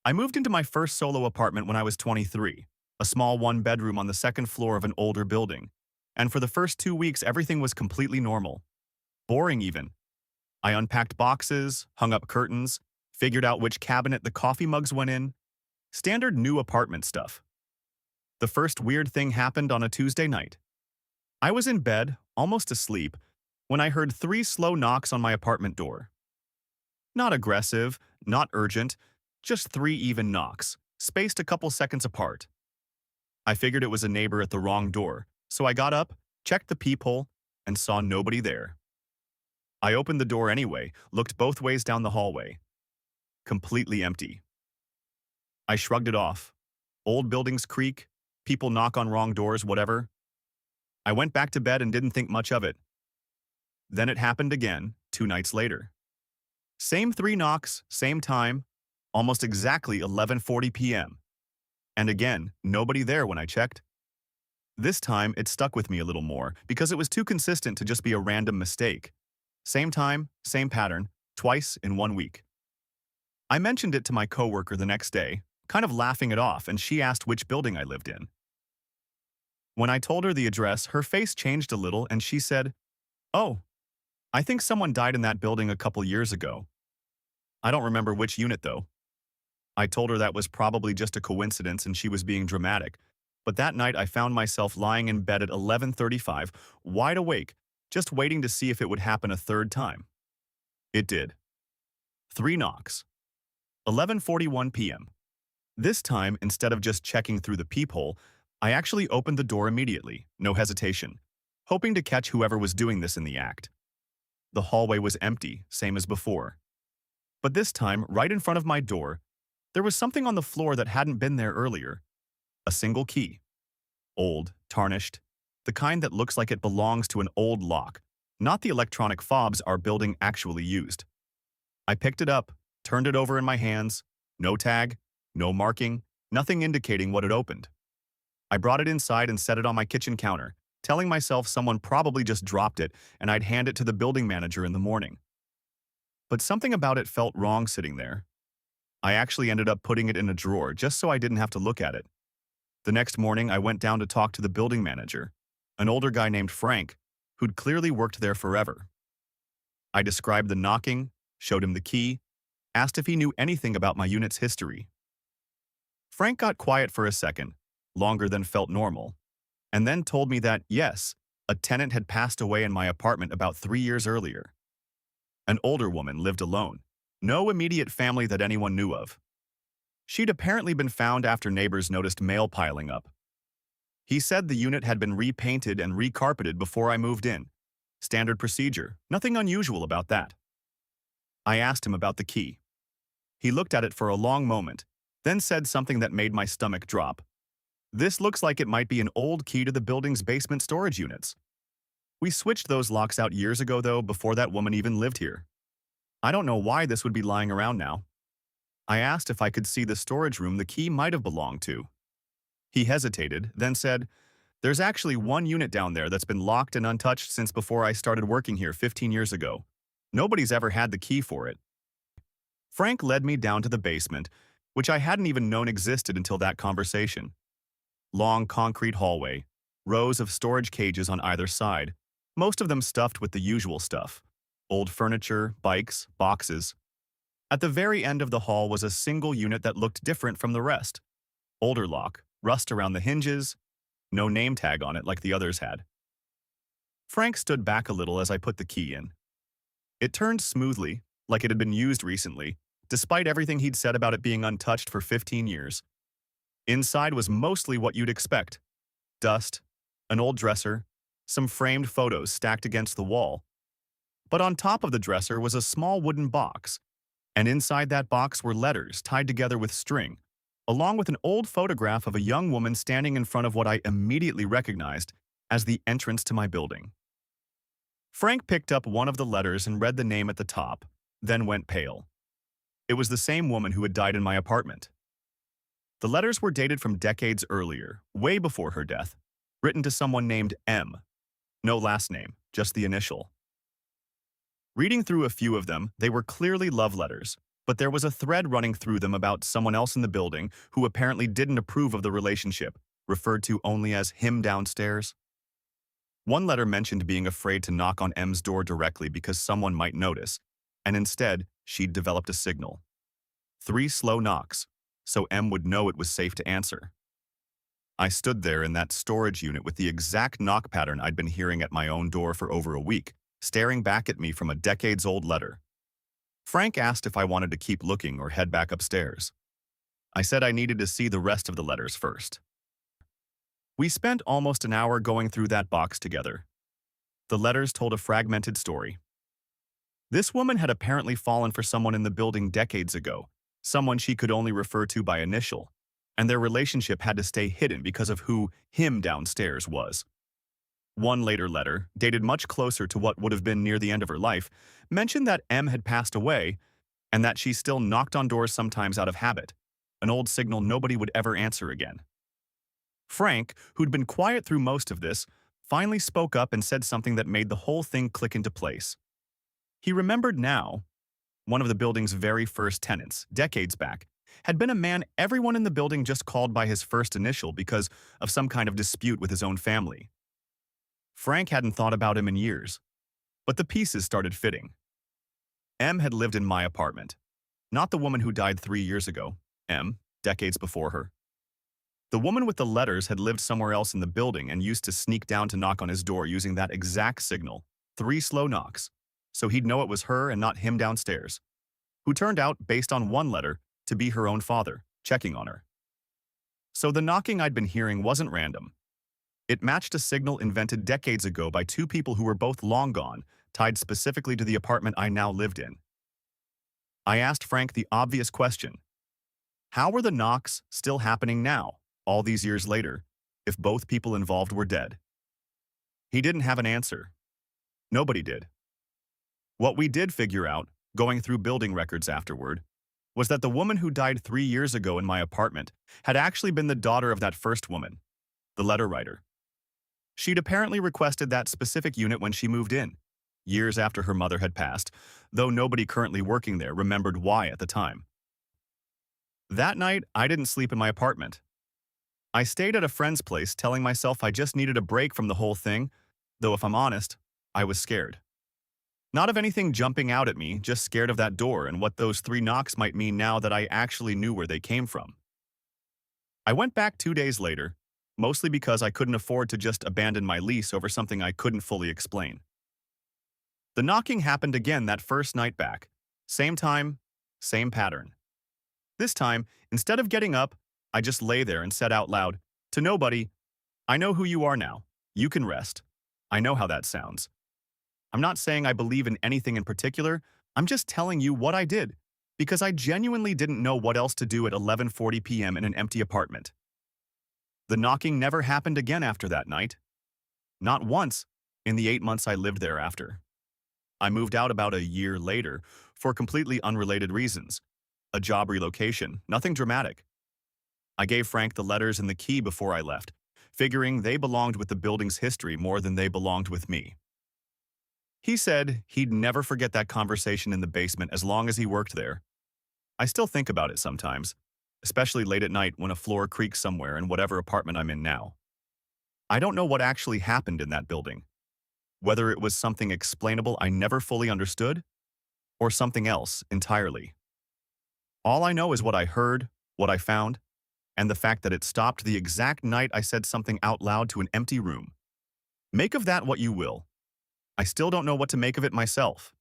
I moved into my first solo apartment when I was 23, a small one-bedroom on the second floor of an older building. And for the first 2 weeks, everything was completely normal. Boring even. I unpacked boxes, hung up curtains, figured out which cabinet the coffee mugs went in. Standard new apartment stuff. The first weird thing happened on a Tuesday night. I was in bed, almost asleep, when I heard 3 slow knocks on my apartment door. Not aggressive, not urgent, just 3 even knocks, spaced a couple seconds apart. I figured it was a neighbor at the wrong door, so I got up, checked the peephole, and saw nobody there. I opened the door anyway, looked both ways down the hallway. Completely empty. I shrugged it off. Old buildings creak, people knock on wrong doors, whatever. I went back to bed and didn't think much of it. Then it happened again, 2 nights later. Same 3 knocks, same time, almost exactly 11:40 p.m. And again, nobody there when I checked. This time, it stuck with me a little more because it was too consistent to just be a random mistake. Same time, same pattern, twice in 1 week. I mentioned it to my coworker the next day, kind of laughing it off, and she asked which building I lived in. When I told her the address, her face changed a little and she said, "Oh, I think someone died in that building a couple years ago. I don't remember which unit though." I told her that was probably just a coincidence and she was being dramatic, but that night I found myself lying in bed at 11:35, wide awake, just waiting to see if it would happen a third time. It did. 3 knocks. 11:41 p.m. This time, instead of just checking through the peephole, I actually opened the door immediately, no hesitation, hoping to catch whoever was doing this in the act. The hallway was empty, same as before. But this time, right in front of my door, there was something on the floor that hadn't been there earlier. A single key. Old, tarnished, the kind that looks like it belongs to an old lock, not the electronic fobs our building actually used. I picked it up, turned it over in my hands, no tag, no marking, nothing indicating what it opened. I brought it inside and set it on my kitchen counter, telling myself someone probably just dropped it and I'd hand it to the building manager in the morning. But something about it felt wrong sitting there. I actually ended up putting it in a drawer just so I didn't have to look at it. The next morning, I went down to talk to the building manager, an older guy named Frank, who'd clearly worked there forever. I described the knocking, showed him the key, asked if he knew anything about my unit's history. Frank got quiet for a second, longer than felt normal, and then told me that, yes, a tenant had passed away in my apartment about 3 years earlier. An older woman lived alone, no immediate family that anyone knew of. She'd apparently been found after neighbors noticed mail piling up. He said the unit had been repainted and recarpeted before I moved in. Standard procedure, nothing unusual about that. I asked him about the key. He looked at it for a long moment, then said something that made my stomach drop. "This looks like it might be an old key to the building's basement storage units. We switched those locks out years ago though, before that woman even lived here. I don't know why this would be lying around now." I asked if I could see the storage room the key might have belonged to. He hesitated, then said, "There's actually one unit down there that's been locked and untouched since before I started working here 15 years ago. Nobody's ever had the key for it." Frank led me down to the basement, which I hadn't even known existed until that conversation. Long concrete hallway, rows of storage cages on either side, most of them stuffed with the usual stuff. Old furniture, bikes, boxes. At the very end of the hall was a single unit that looked different from the rest. Older lock, rust around the hinges, no name tag on it like the others had. Frank stood back a little as I put the key in. It turned smoothly, like it had been used recently, despite everything he'd said about it being untouched for 15 years. Inside was mostly what you'd expect. Dust, an old dresser, some framed photos stacked against the wall. But on top of the dresser was a small wooden box, and inside that box were letters tied together with string, along with an old photograph of a young woman standing in front of what I immediately recognized as the entrance to my building. Frank picked up one of the letters and read the name at the top, then went pale. It was the same woman who had died in my apartment. The letters were dated from decades earlier, way before her death, written to someone named M. No last name, just the initial. Reading through a few of them, they were clearly love letters, but there was a thread running through them about someone else in the building who apparently didn't approve of the relationship, referred to only as him downstairs. One letter mentioned being afraid to knock on M's door directly because someone might notice, and instead, she'd developed a signal. 3 slow knocks, so M would know it was safe to answer. I stood there in that storage unit with the exact knock pattern I'd been hearing at my own door for over a week, staring back at me from a decades-old letter. Frank asked if I wanted to keep looking or head back upstairs. I said I needed to see the rest of the letters first. We spent almost an hour going through that box together. The letters told a fragmented story. This woman had apparently fallen for someone in the building decades ago, someone she could only refer to by initial, and their relationship had to stay hidden because of who him downstairs was. One later letter, dated much closer to what would have been near the end of her life, mentioned that M had passed away and that she still knocked on doors sometimes out of habit, an old signal nobody would ever answer again. Frank, who'd been quiet through most of this, finally spoke up and said something that made the whole thing click into place. He remembered now, one of the building's very first tenants, decades back, had been a man everyone in the building just called by his first initial because of some kind of dispute with his own family. Frank hadn't thought about him in years, but the pieces started fitting. M had lived in my apartment, not the woman who died 3 years ago, M, decades before her. The woman with the letters had lived somewhere else in the building and used to sneak down to knock on his door using that exact signal, 3 slow knocks, so he'd know it was her and not him downstairs, who turned out, based on one letter, to be her own father, checking on her. So the knocking I'd been hearing wasn't random. It matched a signal invented decades ago by 2 people who were both long gone, tied specifically to the apartment I now lived in. I asked Frank the obvious question. How were the knocks still happening now, all these years later, if both people involved were dead? He didn't have an answer. Nobody did. What we did figure out, going through building records afterward, was that the woman who died 3 years ago in my apartment had actually been the daughter of that first woman, the letter writer. She'd apparently requested that specific unit when she moved in, years after her mother had passed, though nobody currently working there remembered why at the time. That night, I didn't sleep in my apartment. I stayed at a friend's place telling myself I just needed a break from the whole thing, though if I'm honest, I was scared. Not of anything jumping out at me, just scared of that door and what those 3 knocks might mean now that I actually knew where they came from. I went back 2 days later, mostly because I couldn't afford to just abandon my lease over something I couldn't fully explain. The knocking happened again that first night back. Same time, same pattern. This time, instead of getting up, I just lay there and said out loud, to nobody, I know who you are now. You can rest. I know how that sounds. I'm not saying I believe in anything in particular, I'm just telling you what I did, because I genuinely didn't know what else to do at 11:40 p.m. in an empty apartment. The knocking never happened again after that night. Not once in the 8 months I lived there after. I moved out about a year later for completely unrelated reasons. A job relocation, nothing dramatic. I gave Frank the letters and the key before I left, figuring they belonged with the building's history more than they belonged with me. He said he'd never forget that conversation in the basement as long as he worked there. I still think about it sometimes, especially late at night when a floor creaks somewhere in whatever apartment I'm in now. I don't know what actually happened in that building, whether it was something explainable I never fully understood, or something else entirely. All I know is what I heard, what I found, and the fact that it stopped the exact night I said something out loud to an empty room. Make of that what you will. I still don't know what to make of it myself.